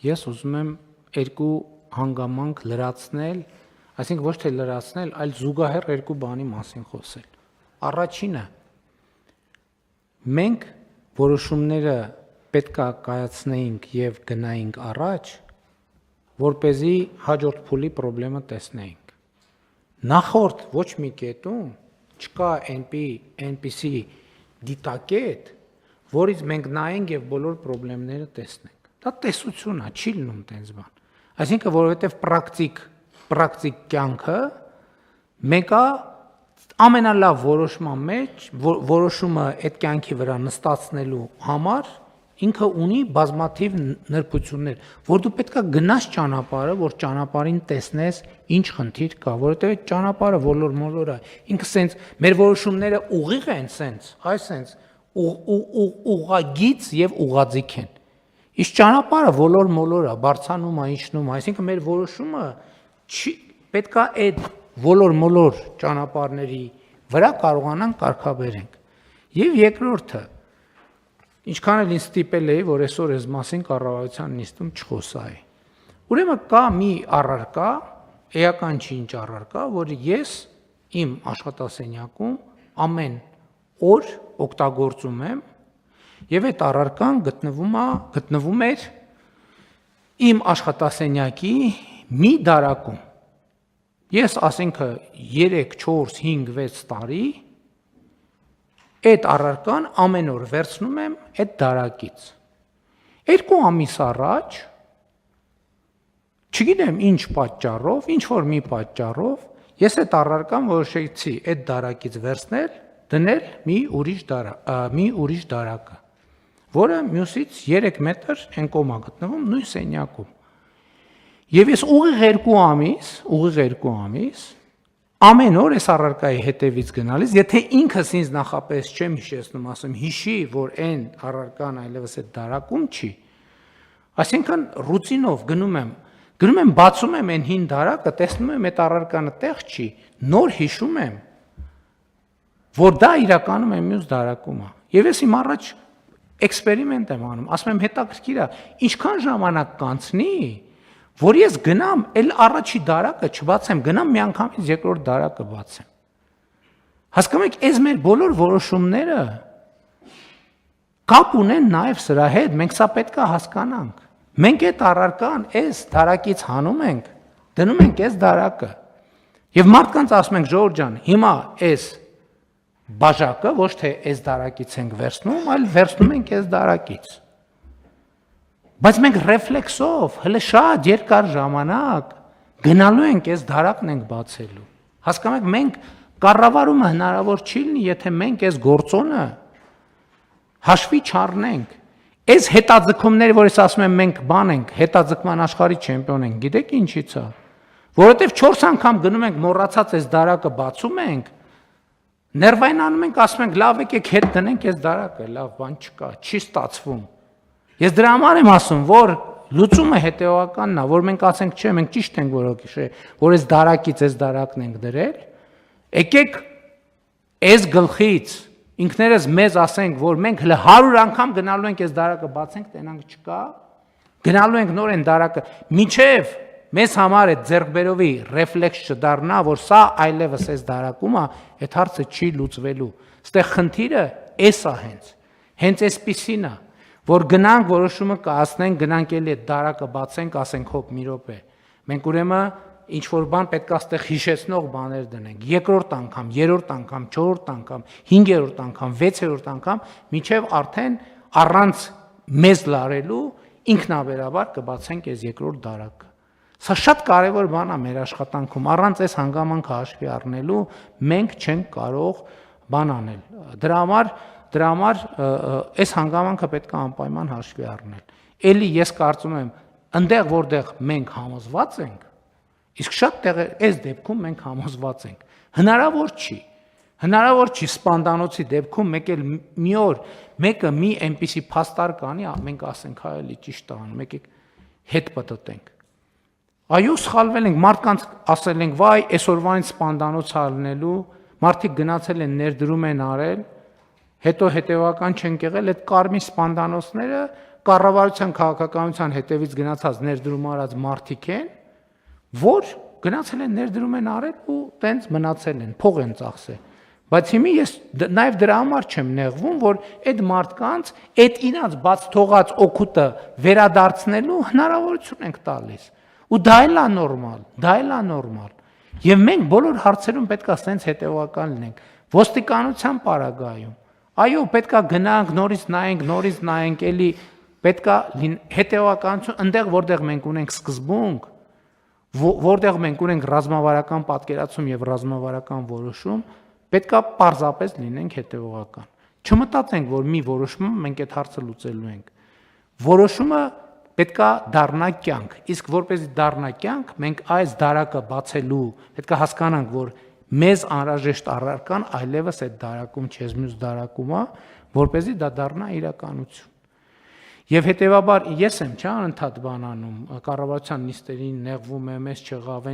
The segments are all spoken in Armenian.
Ես ուզում եմ երկու հանգամանք լրացնել, այսինքն ոչ թե լրացնել, այլ զուգահեռ երկու բանի մասին խոսել։ Առաջինը մենք որոշումները պետք է կայացնեինք եւ գնայինք առաջ, որպեսզի հաջորդ փուլի խնդիրը տեսնեինք։ Նախորդ ոչ մի կետում չկա այնպիսի դիտակետ, որից մենք նայենք եւ բոլոր խնդիրները տեսնենք։ Դա տեսություն է, չի լինում տենց բան։ Այսինքն, որովհետեւ պրակտիկ կյանքը մեկը ամենալավ որոշման մեջ, որոշումը այդ կյանքի վրա նստածնելու համար ինքը ունի բազմաթիվ նրբություններ, որ դու պետքա գնաս ճանապարհը, որ ճանապարհին տեսնես ինչ խնդիր կա, որովհետեւ այդ ճանապարհը ոլոր-մոլոր է։ Ինքը սենց մեր որոշումները ուղիղ են սենց, այ սենց ուղագից եւ ուղաձիգ են։ Իսկ ճանապարհը ոլոր-մոլոր է, բարձանում է, իջնում է, այսինքն մեր որոշումը պետքա այդ ոլոր-մոլոր ճանապարհների վրա կարողանանք կարգաբերենք։ Եվ երկրորդը, ինչքան էլ ինձ ստիպել էի, որ այսօր այս մասին կառավարության նիստում չխոսայի։ Ուրեմն կա մի առարկա, էական չի ինչ առարկա, որ ես իմ աշխատասենյակում ամեն օր օգտագործում եմ եւ այդ առարկան գտնվում էր իմ աշխատասենյակի մի դարակում։ Ես ասենք 3, 4, 5, 6 տարի այդ առարկան ամեն օր վերցնում եմ այդ դարակից։ 2 ամիս առաջ, չգիտեմ ինչ պատճառով, ինչ որ մի պատճառով, ես այդ առարկան որոշեցի այդ դարակից վերցնել, դնել մի ուրիշ դարակը, որը մյուսից 3 մետր այն կողմա գտնվում նույն սենյակում։ Եվ ես ուղիղ 2 ամիս ամեն օր այս առարկայի հետևից գնալիս, եթե ինքս ինձ նախապես չեմ հիշեցնում, ասեմ հիշի, որ այն առարկան այլևս այդ դարակում չի, այսինքն ռուտինով գնում եմ, բացում եմ այն հին դարակը, տեսնում եմ այդ առարկանը տեղ չի, նոր հիշում եմ, որ դա իրականում է մյուս դարակում է։ Եվ ես իմ առաջ էքսպերիմենտ եմ անում, ասում եմ հետաքրքիր է, ինչքան ժամանակ կանցնի, որ ես գնամ, էլ առաջի դարակը չբացեմ, գնամ միանգամից երկրորդ դարակը բացեմ։ Հասկանում եք, այս մեր բոլոր որոշումները կապ ունեն նաև սրա հետ, մենք սա պետք է հասկանանք։ Մենք այդ առարկան այս դարակից հանում ենք, դնում ենք այս դարակը։ Եվ մարդկանց ասում ենք, Ժողովուրդ ջան, հիմա այս բաժակը ոչ թե այս դարակից ենք վերցնում, այլ վերցնում ենք այս դարակից։ Բայց մենք ռեֆլեքսով հələ շատ երկար ժամանակ գնալու ենք այս դարակն ենք բացելու։ Հասկանում եք, մենք կառավարումը հնարավոր չի լինի, եթե մենք այս գործոնը հաշվի չառնենք։ Այս հետաձգումները, որ ես ասում եմ, մենք բան ենք, հետաձգման աշխարհի չեմպիոն ենք, գիտեք ինչի՞ց է։ Որովհետև 4 անգամ գնում ենք, մոռացած այս դարակը բացում ենք, ներվայնանում ենք, ասում ենք, լավ եկեք հետ դնենք այս դարակը, լավ բան չկա, չի ստացվում։ Ես դրա համար եմ ասում, որ լուծումը հետևականն է, որ մենք ասենք, չէ, մենք ճիշտ ենք որ այս դարակից այս դարակն ենք դրել, եկեք այս գլխից ինքներս մեզ ասենք, որ մենք հələ 100 անգամ գնալու ենք այս դարակը բացենք, տենանք չկա, գնալու ենք նոր այն դարակը, մինչև մեզ համար այդ ձեռքբերովի ռեֆլեքս չդառնա, որ սա այլևս այս դարակում է, այդ հարցը չի լուծվելու։ Այստեղ խնդիրը էս է հենց այսպիսին է, որ գնանք որոշումը կայացնենք, գնանք էլի այդ դարակը բացենք, ասենք հոп մի րոպե։ Մենք ուրեմն ինչ որ բան պետք է այստեղ հիշեցնող բաներ դնենք։ Երկրորդ անգամ, երրորդ անգամ, չորրորդ անգամ, 5-րդ անգամ, 6-րդ անգամ, մինչև արդեն առանց մեզ լարելու ինքնաբերաբար կբացենք այս երկրորդ դարակը։ Սա շատ կարևոր բան է մեր աշխատանքում, առանց այս հանգամանքը հաշվի առնելու մենք չենք կարող բան անել։ Դրա համար այս հանգամանքը պետք է անպայման հաշվի առնել։ Էլի ես կարծում եմ, այնտեղ որտեղ մենք համոզված ենք, իսկ շատ տեղեր այս դեպքում մենք համոզված ենք։ Հնարավոր չի սպանդանոցի դեպքում մեկ էլ մի օր մեկը մի այնպիսի փաստար կանի, մենք ասենք, հա էլի ճիշտ է անում, եկեք հետ պտտենք։ Այո, սխալվել ենք, մարդկանց ասել ենք, վայ, այսօրվանից սպանդանոց ալնելու, մարդիկ գնացել են ներդրում են արել, հետո հետևական չեն եղել, այդ կարմիր սպանդանոցները կառավարության քաղաքականության հետևից գնացած ներդրում արած մարդիկ են, որ գնացել են ներդրում են արել ու տենց մնացել են, փող են ծախսել։ Բայց հիմա ես նաև դրա համար չեմ նեղվում, որ այդ մարդկանց այդ իրաց բաց թողած օգուտը վերադարձնելու հնարավորություն ենք տալիս։ Ու դա էլ է նորմալ, դա էլ է նորմալ։ Եվ մենք բոլոր հարցերում պետք է սենց հետևական լինենք։ Ոստիկանության պարագայում, այո, պետք է գնանք, նորից նայենք, էլի պետք է հետևականություն, այնտեղ որտեղ մենք ունենք սկզբունք, որտեղ մենք ունենք ռազմավարական պատկերացում եւ ռազմավարական որոշում, պետք է պարզապես լինենք հետևողական։ Չմտածենք, որ մի որոշումը մենք այդ հարցը լուծելու ենք։ Որոշումը պետք է դառնա կյանք, իսկ որպեսզի դառնա կյանք, մենք այս դարակը բացելու պետք է հասկանանք, որ մեզ անհրաժեշտ առարկան այլևս այդ դարակում չես մյուս դարակում է, որպեսզի դա դառնա իրականություն։ Եվ հետևաբար ես եմ չէ անընդհատ բանանում, կառավարության նիստերին նեղվում եմ, ես չեղավ,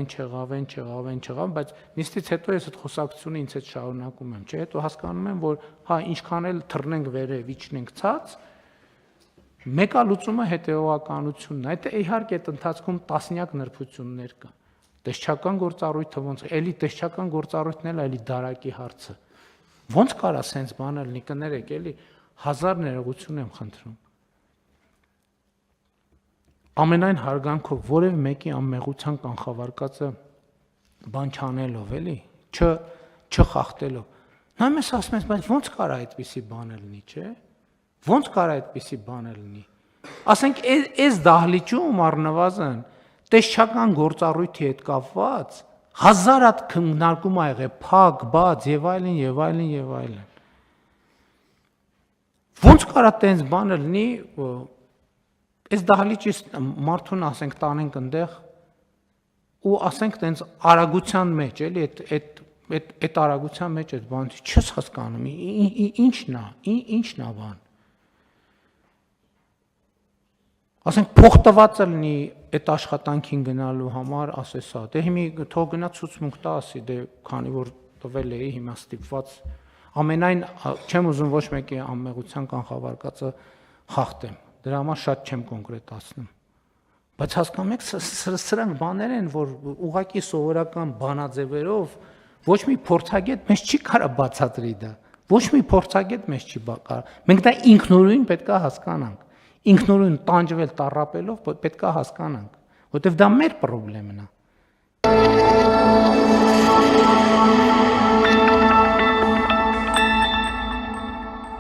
բայց նիստից հետո ես այդ խոսակցությունը ինձ հետ շարունակում եմ, չէ, հետո հասկանում եմ, որ հա ինչքան էլ թռնենք վերև, իջնենք ցած, մեկը լուծումը հետևողականությունն է, այդ իհարկե այդ ընթացքում տասնյակ նրբություններ կա։ Տեսչական գործառույթը ոնց է, էլի տեսչական գործառույթն էլ էլի դարակի հարցը։ Ոնց կարա սենց բան լինի, կներեք, էլի 1000 ներողություն եմ խնդրում։ Ամենայն հարգանքով որևէ մեկի անմեղության կանխավարկածը բան չանելով, էլի, չխախտելով։ Նա մեզ ասում է, բայց ոնց կարա այդպիսի բան լինի, չէ՞։ Ոնց կարա այդպիսի բան լինի։ Ասենք այս դահլիճում առնվազն տեսչական գործառույթի հետ կապված 1000 հատ քննարկում ա եղել, փակ, բաց եւ այլն եւ այլն եւ այլն։ Ոնց կարա տենց բանը լինի, այս դահլիճից մարդուն ասենք տանենք այնտեղ ու ասենք տենց արագության մեջ, էլի այդ արագության մեջ այդ բանը չես հասկանում, ինչն է բան։ Ասենք փող տված լինի այդ աշխատանքին գնալու համար, ասես հա, դե հիմա թող գնա ցուցմունք տա, ասի, դե քանի որ տվել էի, հիմա ստիպված ամենայն չեմ ուզում ոչ մեկի անմեղության կանխավարկածը խախտեմ։ Դրա համար շատ չեմ կոնկրետացնում։ Բայց հասկանում եք, սրանք բաներ են, որ ուղղակի սովորական բանաձևերով ոչ մի փորձագետ մեզ չի կարա բացատրի դա։ Ոչ մի փորձագետ մեզ չի կարա։ Մենք դա ինքնուրույն պետք է հասկանանք։ Ինքնուրույն տանջվել տառապելով պետք է հասկանանք, որովհետև դա մեր խնդիրն է։